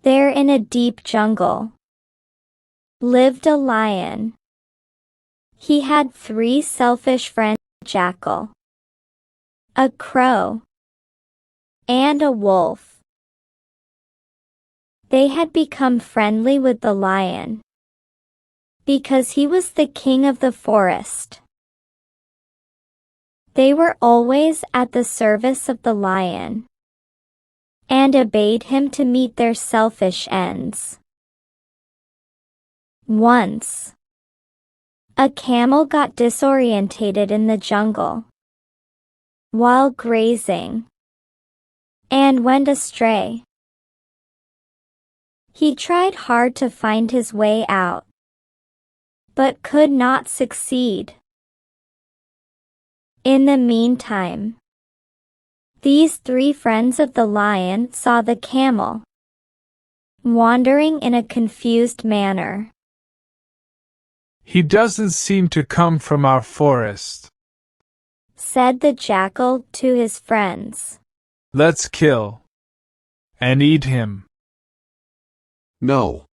There in a deep jungle lived a lion. He had 3 selfish friends: a jackal, a crow, and a wolf. They had become friendly with the lion because he was the king of the forest. They were always at the service of the lion and obeyed him to meet their selfish ends. Once, a camel got disorientated in the jungle while grazing and went astray. He tried hard to find his way out, but could not succeed. In the meantime, these 3 friends of the lion saw the camel wandering in a confused manner. "He doesn't seem to come from our forest," said the jackal to his friends. "Let's kill and eat him." "No.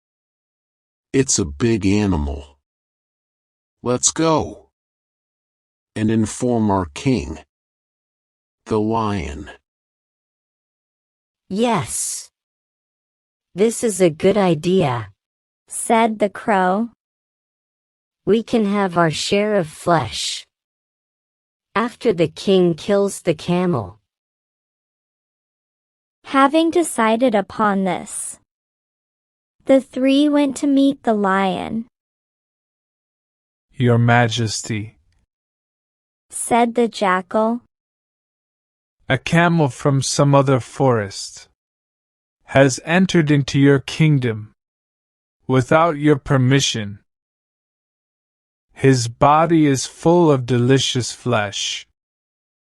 It's a big animal. Let's go and inform our king, the lion." "Yes. This is a good idea," said the crow. "We can have our share of flesh after the king kills the camel." Having decided upon this, the 3 went to meet the lion. "Your Majesty," said the jackal, "a camel from some other forest has entered into your kingdom without your permission. His body is full of delicious flesh.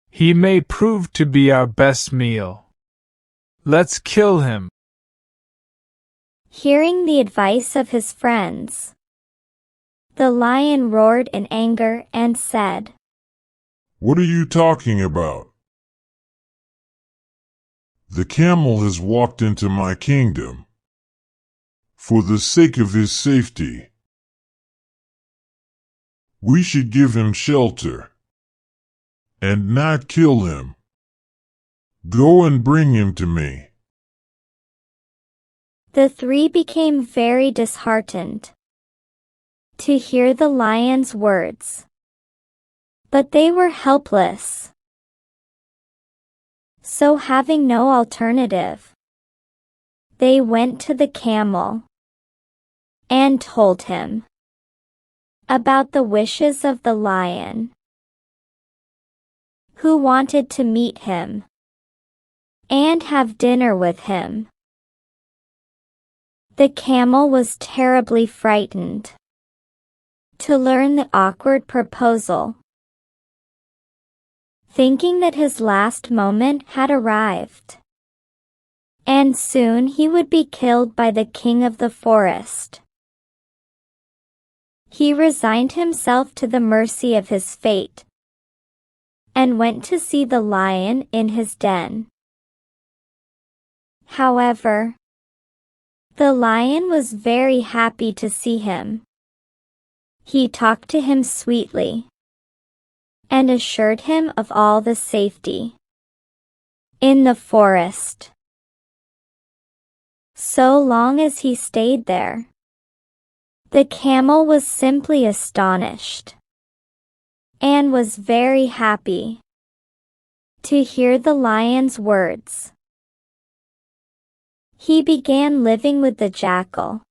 He may prove to be our best meal. Let's kill him." Hearing the advice of his friends, the lion roared in anger and said, "What are you talking about? The camel has walked into my kingdom. For the sake of his safety, we should give him shelter and not kill him. Go and bring him to me." The 3 became very disheartened to hear the lion's words, but they were helpless. So having no alternative, they went to the camel and told him about the wishes of the lion, who wanted to meet him and have dinner with him. The camel was terribly frightened to learn the awkward proposal. Thinking that his last moment had arrived, and soon he would be killed by the king of the forest, he resigned himself to the mercy of his fate and went to see the lion in his den. However, the lion was very happy to see him. He talked to him sweetly and assured him of all the safety in the forest. So long as he stayed there, the camel was simply astonished and was very happy to hear the lion's words. He began living with the jackal,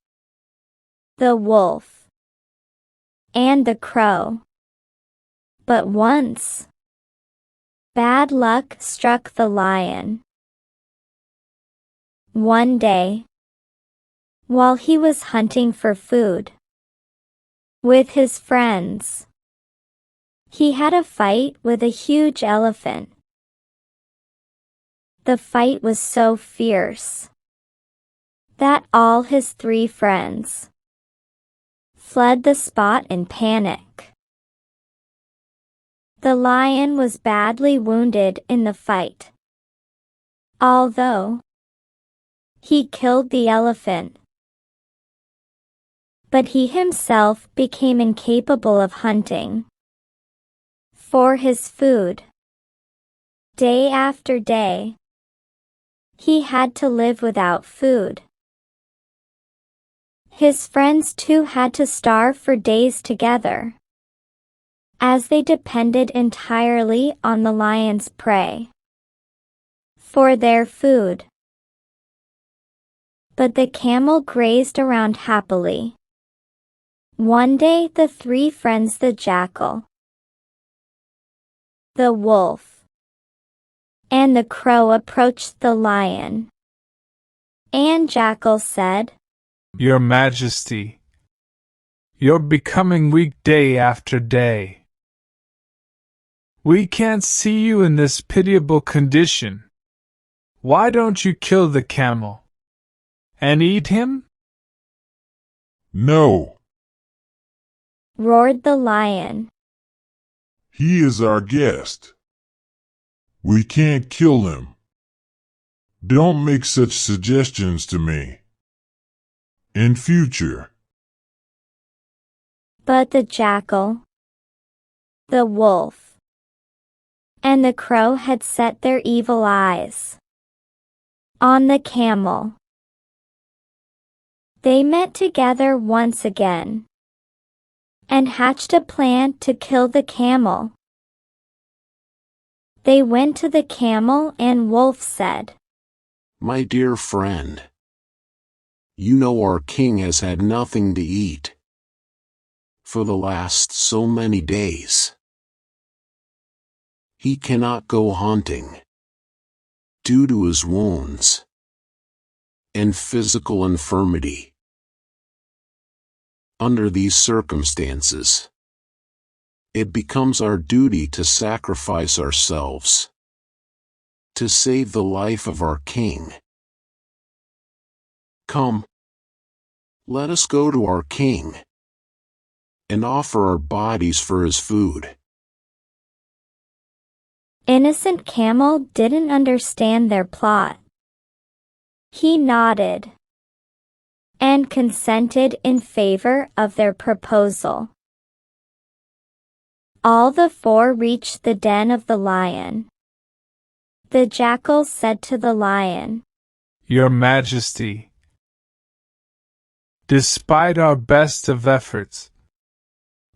the wolf, and the crow. But once, bad luck struck the lion. One day, while he was hunting for food with his friends, he had a fight with a huge elephant. The fight was so fierce that all his 3 friends fled the spot in panic. The lion was badly wounded in the fight, although He killed the elephant. But he himself became incapable of hunting for his food. Day after day, he had to live without food. His friends too had to starve for days together, as they depended entirely on the lion's prey for their food. But the camel grazed around happily. One day the three friends, the jackal, the wolf, and the crow, approached the lion. And Jackal said, Your Majesty, you're becoming weak day after day. We can't see you in this pitiable condition. Why don't you kill the camel and eat him? No, roared the lion. he is our guest. We can't kill him. Don't make such suggestions to me. In future. But the jackal, the wolf, and the crow had set their evil eyes on the camel. They met together once again and hatched a plan to kill the camel. They went to the camel and wolf said, My dear friend, you know our king has had nothing to eat for the last so many days. He cannot go hunting due to his wounds and physical infirmity. Under these circumstances, it becomes our duty to sacrifice ourselves to save the life of our king. Come, let us go to our king and offer our bodies for his food. Innocent Camel didn't understand their plot. He nodded and consented in favor of their proposal. All the four reached the den of the lion. The jackal said to the lion, Your Majesty, despite our best of efforts,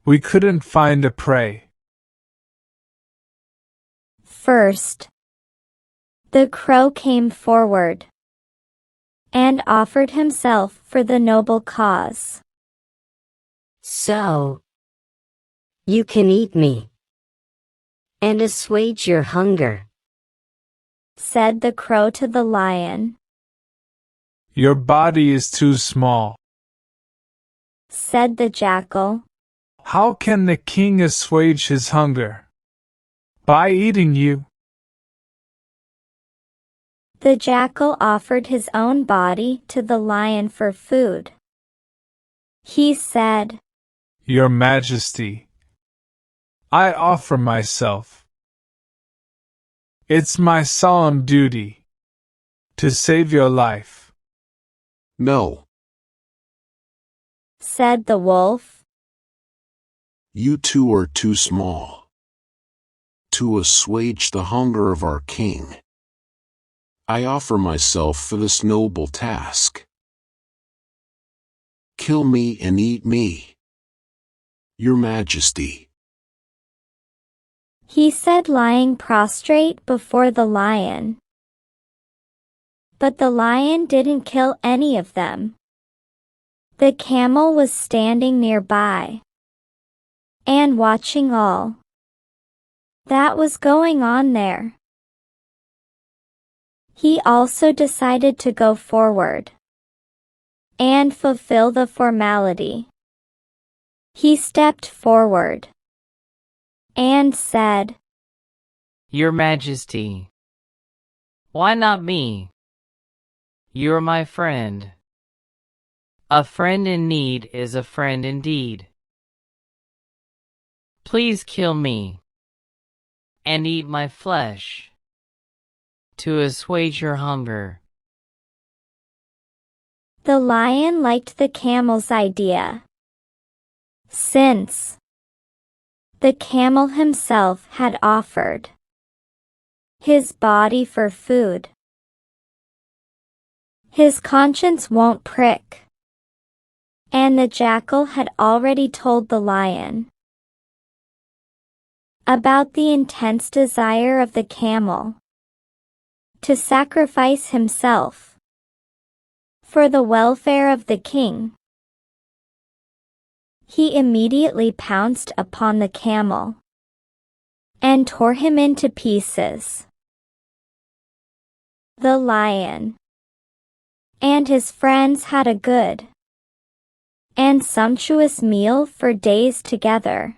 we couldn't find a prey. First, the crow came forward and offered himself for the noble cause. So, you can eat me and assuage your hunger, said the crow to the lion. Your body is too small. Said the jackal. How can the king assuage his hunger? By eating you. The jackal offered his own body to the lion for food. He said, Your Majesty, I offer myself. It's my solemn duty to save your life. No, said the wolf. you two are too small to assuage the hunger of our king. I offer myself for this noble task. Kill me and eat me, Your Majesty. He said, lying prostrate before the lion. But the lion didn't kill any of them. The camel was standing nearby and watching all that was going on there. He also decided to go forward and fulfill the formality. He stepped forward and said, Your Majesty, why not me? You're my friend. A friend in need is a friend indeed. Please kill me and eat my flesh to assuage your hunger. The lion liked the camel's idea, since the camel himself had offered his body for food. His conscience won't prick, and the jackal had already told the lion about the intense desire of the camel to sacrifice himself for the welfare of the king. He immediately pounced upon the camel and tore him into pieces. The lion and his friends had a good and sumptuous meal for days together.